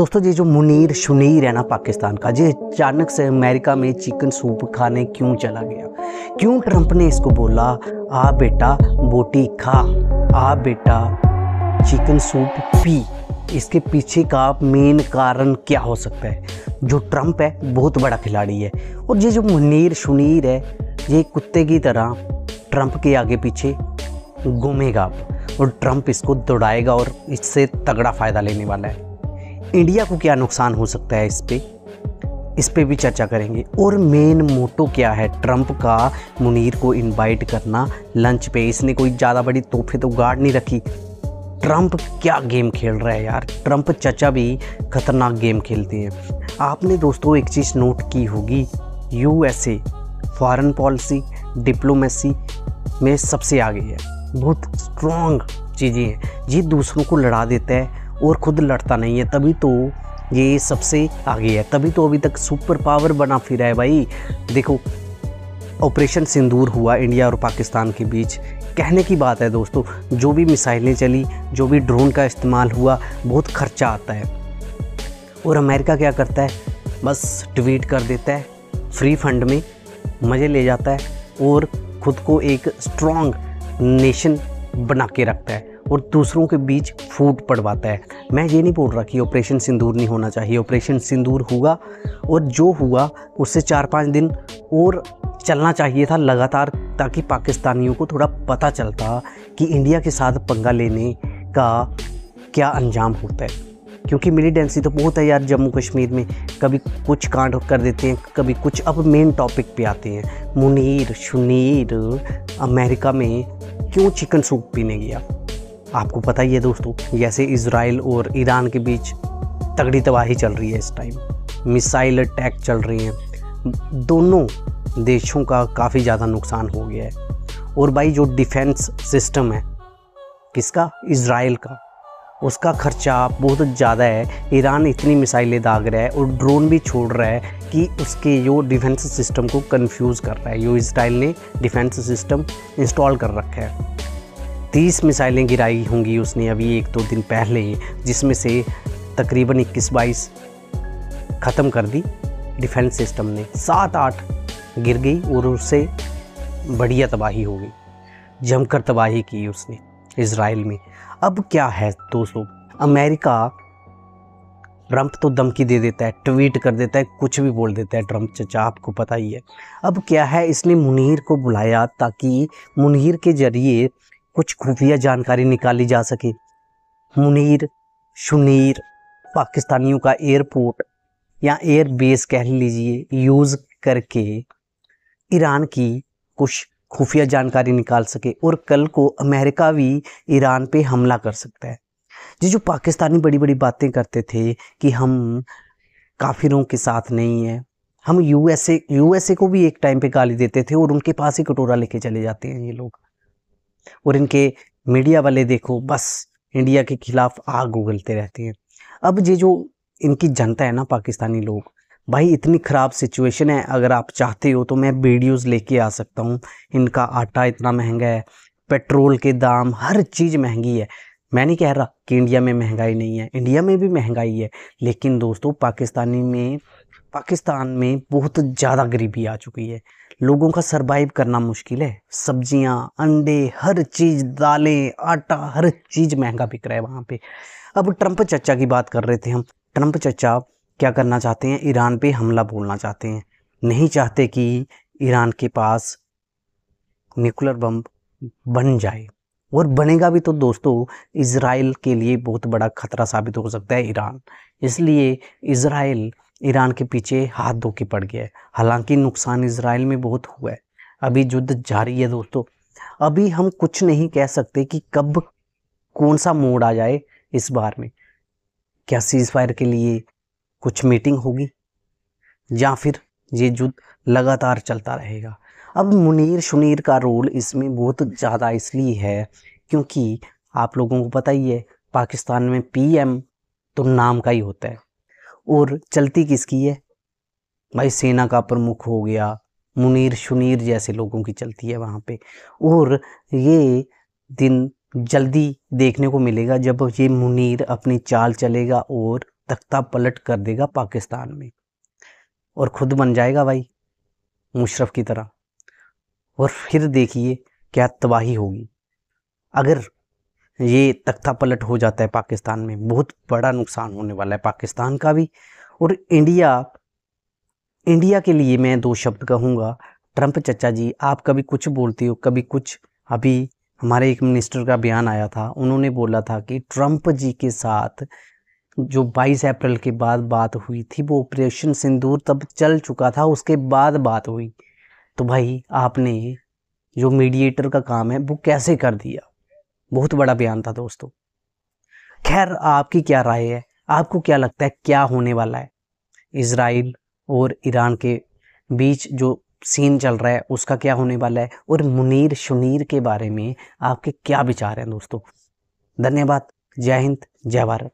दोस्तों ये जो मुनीर शुनीर है ना पाकिस्तान का, ये अचानक से अमेरिका में चिकन सूप खाने क्यों चला गया? क्यों ट्रंप ने इसको बोला आ बेटा बोटी खा, आ बेटा चिकन सूप पी? इसके पीछे का मेन कारण क्या हो सकता है? जो ट्रंप है बहुत बड़ा खिलाड़ी है, और ये जो मुनीर शुनीर है ये कुत्ते की तरह ट्रंप के आगे पीछे घूमेगा और ट्रंप इसको दौड़ाएगा और इससे तगड़ा फ़ायदा लेने वाला है। इंडिया को क्या नुकसान हो सकता है इस पे भी चर्चा करेंगे। और मेन मोटो क्या है ट्रंप का मुनीर को इनवाइट करना लंच पे? इसने कोई ज़्यादा बड़ी तोहफे तो गाड़ नहीं रखी। ट्रंप क्या गेम खेल रहा है यार, ट्रंप चचा भी खतरनाक गेम खेलते हैं। आपने दोस्तों एक चीज़ नोट की होगी, यूएसए फॉरेन पॉलिसी डिप्लोमेसी में सबसे आगे है, बहुत स्ट्रॉन्ग चीज़ें हैं। ये दूसरों को लड़ा देता है और ख़ुद लड़ता नहीं है, तभी तो ये सबसे आगे है, तभी तो अभी तक सुपर पावर बना फिरा है भाई। देखो ऑपरेशन सिंदूर हुआ इंडिया और पाकिस्तान के बीच, कहने की बात है दोस्तों, जो भी मिसाइलें चली, जो भी ड्रोन का इस्तेमाल हुआ, बहुत खर्चा आता है। और अमेरिका क्या करता है, बस ट्वीट कर देता है, फ्री फंड में मज़े ले जाता है और ख़ुद को एक स्ट्रॉन्ग नेशन बना के रखता है और दूसरों के बीच फूट पड़वाता है। मैं ये नहीं बोल रहा कि ऑपरेशन सिंदूर नहीं होना चाहिए, ऑपरेशन सिंदूर हुआ और जो हुआ उससे 4-5 दिन और चलना चाहिए था लगातार, ताकि पाकिस्तानियों को थोड़ा पता चलता कि इंडिया के साथ पंगा लेने का क्या अंजाम होता है। क्योंकि मिलिटेंसी तो बहुत है यार जम्मू कश्मीर में, कभी कुछ कांड कर देते हैं, कभी कुछ। अब मेन टॉपिक पे आते हैं, मुनीर शुनीर अमेरिका में क्यों चिकन सूप पीने गया? आपको पता ही है दोस्तों, जैसे इजराइल और ईरान के बीच तगड़ी तबाही चल रही है इस टाइम, मिसाइल अटैक चल रहे हैं, दोनों देशों का काफ़ी ज़्यादा नुकसान हो गया है। और भाई जो डिफेंस सिस्टम है किसका, इजराइल का, उसका खर्चा बहुत ज़्यादा है। ईरान इतनी मिसाइलें दाग रहा है और ड्रोन भी छोड़ रहा है कि उसके जो डिफेंस सिस्टम को कंफ्यूज कर रहा है। जो इजराइल ने डिफेंस सिस्टम इंस्टॉल कर रखा है, 30 मिसाइलें गिराई होंगी उसने अभी 1-2 दिन पहले, जिसमें से तकरीबन 21-22 ख़त्म कर दी डिफेंस सिस्टम ने, 7-8 गिर गई और उससे बढ़िया तबाही हो गई, जमकर तबाही की उसने इजराइल में। अब क्या है दोस्तों, अमेरिका, ट्रंप तो धमकी दे देता है, ट्वीट कर देता है, कुछ भी बोल देता है ट्रंप चचा, आपको पता ही है। अब क्या है, इसने मुनीर को बुलाया ताकि मुनीर के जरिए कुछ खुफिया जानकारी निकाली जा सके। मुनीर शुनीर पाकिस्तानियों का एयरपोर्ट या एयर बेस कह लीजिए यूज़ करके ईरान की कुछ खुफिया जानकारी निकाल सके, और कल को अमेरिका भी ईरान पे हमला कर सकता है। जो पाकिस्तानी बड़ी बड़ी बातें करते थे कि हम काफिरों के साथ नहीं है, हम यूएसए को भी एक टाइम पे गाली देते थे और उनके पास ही कटोरा लेके चले जाते हैं ये लोग। और इनके मीडिया वाले देखो बस इंडिया के खिलाफ आग उगलते रहते हैं। अब ये जो इनकी जनता है ना, पाकिस्तानी लोग, भाई इतनी ख़राब सिचुएशन है, अगर आप चाहते हो तो मैं वीडियोस लेके आ सकता हूँ। इनका आटा इतना महंगा है, पेट्रोल के दाम, हर चीज़ महंगी है। मैं नहीं कह रहा कि इंडिया में महंगाई नहीं है, इंडिया में भी महंगाई है, लेकिन दोस्तों पाकिस्तान में बहुत ज़्यादा गरीबी आ चुकी है, लोगों का सरवाइव करना मुश्किल है। सब्जियां, अंडे, हर चीज़, दालें, आटा, हर चीज़ महंगा बिक रहा है वहाँ पे। अब ट्रंप चचा की बात कर रहे थे हम, ट्रंप चचा क्या करना चाहते हैं, ईरान पे हमला बोलना चाहते हैं, नहीं चाहते कि ईरान के पास न्यूक्लियर बम बन जाए, और बनेगा भी तो दोस्तों इजराइल के लिए बहुत बड़ा खतरा साबित हो सकता है ईरान। इसलिए इजराइल ईरान के पीछे हाथ धो के पड़ गया है। हालांकि नुकसान इजराइल में बहुत हुआ है, अभी युद्ध जारी है दोस्तों। अभी हम कुछ नहीं कह सकते कि कब कौन सा मोड़ आ जाए इस बार में, क्या सीज फायर के लिए कुछ मीटिंग होगी या फिर ये युद्ध लगातार चलता रहेगा। अब मुनीर शुनीर का रोल इसमें बहुत ज़्यादा इसलिए है क्योंकि आप लोगों को पता ही है पाकिस्तान में पीएम तो नाम का ही होता है, और चलती किसकी है भाई, सेना का प्रमुख हो गया, मुनीर शुनीर जैसे लोगों की चलती है वहाँ पे। और ये दिन जल्दी देखने को मिलेगा जब ये मुनीर अपनी चाल चलेगा और तख्ता पलट कर देगा पाकिस्तान में और खुद बन जाएगा भाई मुशर्रफ की तरह। और फिर देखिए क्या तबाही होगी। अगर ये तख्ता पलट हो जाता है पाकिस्तान में, बहुत बड़ा नुकसान होने वाला है पाकिस्तान का भी। और इंडिया के लिए मैं 2 शब्द कहूँगा। ट्रंप चचा जी, आप कभी कुछ बोलते हो, कभी कुछ। अभी हमारे एक मिनिस्टर का बयान आया था, उन्होंने बोला था कि ट्रंप जी के साथ जो 22 अप्रैल के बाद बात हुई थी वो ऑपरेशन सिंदूर तब चल चुका था, उसके बाद बात हुई। तो भाई आपने जो मीडिएटर का काम है वो कैसे कर दिया। बहुत बड़ा बयान था दोस्तों। खैर, आपकी क्या राय है? आपको क्या लगता है क्या होने वाला है? इजराइल और ईरान के बीच जो सीन चल रहा है उसका क्या होने वाला है? और मुनीर शुनीर के बारे में आपके क्या विचार हैं दोस्तों? धन्यवाद। जय हिंद, जय भारत।